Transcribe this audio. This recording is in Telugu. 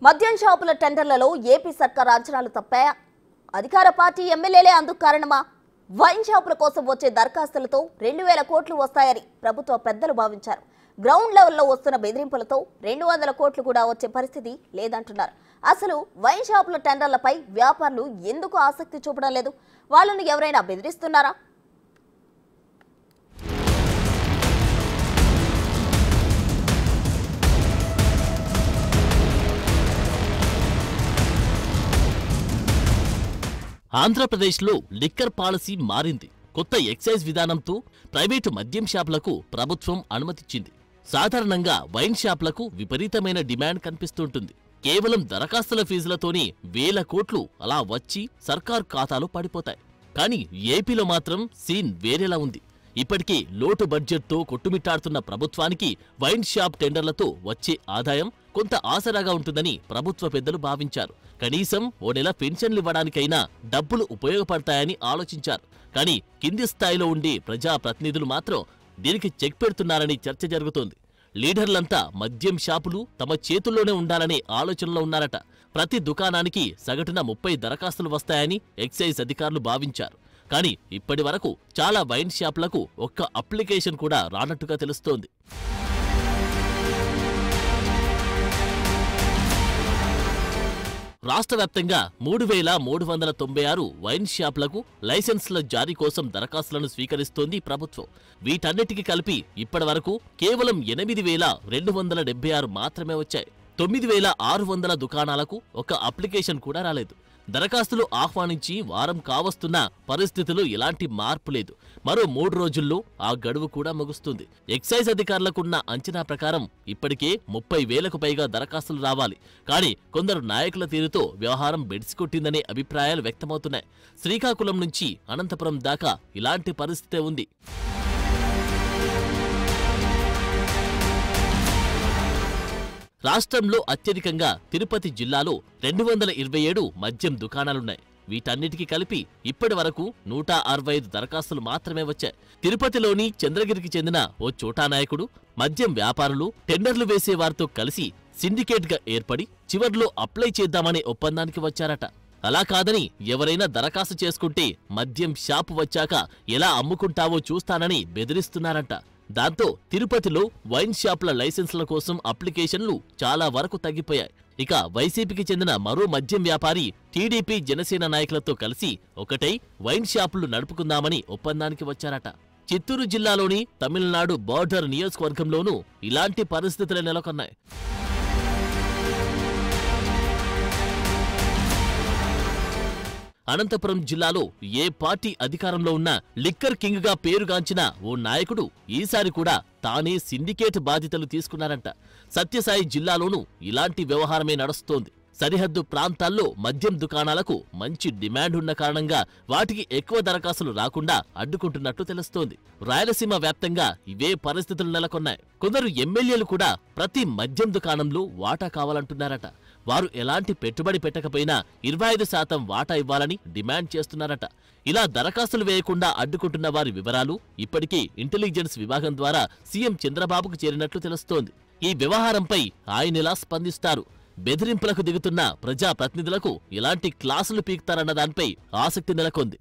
మద్యం షాపుల టెండర్లలో ఏపీ సర్కార్ అంచనాలు తప్పాయా? అధికార పార్టీ ఎమ్మెల్యేలే అందుకు కారణమా? వైన్ షాపుల కోసం వచ్చే దరఖాస్తులతో 2000 కోట్లు వస్తాయని ప్రభుత్వ పెద్దలు భావించారు. గ్రౌండ్ లెవెల్లో వస్తున్న బెదిరింపులతో 200 కోట్లు కూడా వచ్చే పరిస్థితి లేదంటున్నారు. అసలు వైన్ షాపుల టెండర్లపై వ్యాపారులు ఎందుకు ఆసక్తి చూపడం లేదు? వాళ్ళను ఎవరైనా బెదిరిస్తున్నారా? ఆంధ్రప్రదేశ్లో లిక్కర్ పాలసీ మారింది. కొత్త ఎక్సైజ్ విధానంతో ప్రైవేటు మద్యం షాపులకు ప్రభుత్వం అనుమతిచ్చింది. సాధారణంగా వైన్ షాపులకు విపరీతమైన డిమాండ్ కనిపిస్తుంటుంది. కేవలం దరఖాస్తుల ఫీజులతోనే 1000 కోట్లు అలా వచ్చి సర్కార్ ఖాతాలో పడిపోతాయి. కానీ ఏపీలో మాత్రం సీన్ వేరేలా ఉంది. ఇప్పటికే లోటు బడ్జెట్తో కొట్టుమిట్టాడుతున్న ప్రభుత్వానికి వైన్ షాప్ టెండర్లతో వచ్చే ఆదాయం కొంత ఆసరాగా ఉంటుందని ప్రభుత్వ పెద్దలు భావించారు. కనీసం ఓ నెల పెన్షన్లు ఇవ్వడానికైనా డబ్బులు ఉపయోగపడతాయని ఆలోచించారు. కానీ కింది స్థాయిలో ఉండే ప్రజాప్రతినిధులు మాత్రం దీనికి చెక్ పెడుతున్నారని చర్చ జరుగుతోంది. లీడర్లంతా మద్యం షాపులు తమ చేతుల్లోనే ఉండాలనే ఆలోచనలో ఉన్నారట. ప్రతి దుకాణానికి సగటున 30 దరఖాస్తులు వస్తాయని ఎక్సైజ్ అధికారులు భావించారు. కానీ ఇప్పటి వరకు చాలా వైన్ షాపులకు ఒక్క అప్లికేషన్ కూడా రానట్టుగా తెలుస్తోంది. రాష్ట్ర వ్యాప్తంగా 3396 వైన్ షాపులకు లైసెన్సుల జారీ కోసం దరఖాస్తులను స్వీకరిస్తోంది ప్రభుత్వం. వీటన్నిటికీ కలిపి ఇప్పటివరకు కేవలం 8276 మాత్రమే వచ్చాయి. 9600 దుకాణాలకు ఒక అప్లికేషన్ కూడా రాలేదు. దరఖాస్తులు ఆహ్వానించి వారం కావస్తున్న పరిస్థితులు ఎలాంటి మార్పు లేదు. మరో 3 రోజుల్లో ఆ గడువు కూడా ముగుస్తుంది. ఎక్సైజ్ అధికారులకున్న అంచనా ప్రకారం ఇప్పటికే 30,000కు పైగా దరఖాస్తులు రావాలి. కానీ కొందరు నాయకుల తీరుతో వ్యవహారం బెడిసికొట్టిందనే అభిప్రాయాలు వ్యక్తమవుతున్నాయి. శ్రీకాకుళం నుంచి అనంతపురం దాకా ఇలాంటి పరిస్థితే ఉంది. రాష్ట్రంలో అత్యధికంగా తిరుపతి జిల్లాలో 227 మద్యం దుకాణాలున్నాయి. వీటన్నిటికీ కలిపి ఇప్పటి వరకు 165 దరఖాస్తులు మాత్రమే వచ్చాయి. తిరుపతిలోని చంద్రగిరికి చెందిన ఓ చోటా నాయకుడు మద్యం వ్యాపారులు టెండర్లు వేసేవారితో కలిసి సిండికేట్గా ఏర్పడి చివర్లో అప్లై చేద్దామనే ఒప్పందానికి వచ్చారట. అలా కాదని ఎవరైనా దరఖాస్తు చేసుకుంటే మద్యం షాపు వచ్చాక ఎలా అమ్ముకుంటావో చూస్తానని బెదిరిస్తున్నారంట. దాంతో తిరుపతిలో వైన్ షాపుల లైసెన్సుల కోసం అప్లికేషన్లు చాలా వరకు తగ్గిపోయాయి. ఇక వైసీపీకి చెందిన మరో మద్యం వ్యాపారి టీడీపీ జనసేన నాయకులతో కలిసి ఒకటై వైన్ షాపులు నడుపుకుందామని ఒప్పందానికి వచ్చారట. చిత్తూరు జిల్లాలోని తమిళనాడు బార్డర్ నియోజకవర్గంలోనూ ఇలాంటి పరిస్థితులు నెలకొన్నాయి. అనంతపురం జిల్లాలో ఏ పార్టీ అధికారంలో ఉన్నా లిక్కర్ కింగ్ గా పేరుగాంచిన ఓ నాయకుడు ఈసారి కూడా తానే సిండికేట్ బాధ్యతలు తీసుకున్నారంట. సత్యసాయి జిల్లాలోనూ ఇలాంటి వ్యవహారమే నడుస్తోంది. సరిహద్దు ప్రాంతాల్లో మద్యం దుకాణాలకు మంచి డిమాండ్ ఉన్న కారణంగా వాటికి ఎక్కువ దరఖాస్తులు రాకుండా అడ్డుకుంటున్నట్టు తెలుస్తోంది. రాయలసీమ వ్యాప్తంగా ఇవే పరిస్థితులు నెలకొన్నాయి. కొందరు ఎమ్మెల్యేలు కూడా ప్రతి మద్యం దుకాణంలో వాటా కావాలంటున్నారట. వారు ఎలాంటి పెట్టుబడి పెట్టకపోయినా 25% వాటా ఇవ్వాలని డిమాండ్ చేస్తున్నారట. ఇలా దరఖాస్తులు వేయకుండా అడ్డుకుంటున్న వారి వివరాలు ఇప్పటికీ ఇంటెలిజెన్స్ విభాగం ద్వారా సీఎం చంద్రబాబుకు చేరినట్లు తెలుస్తోంది. ఈ వ్యవహారంపై ఆయనెలా స్పందిస్తారు? బెదిరింపులకు దిగుతున్న ప్రజాప్రతినిధులకు ఎలాంటి క్లాసులు పీకుతారన్న దానిపై ఆసక్తి నెలకొంది.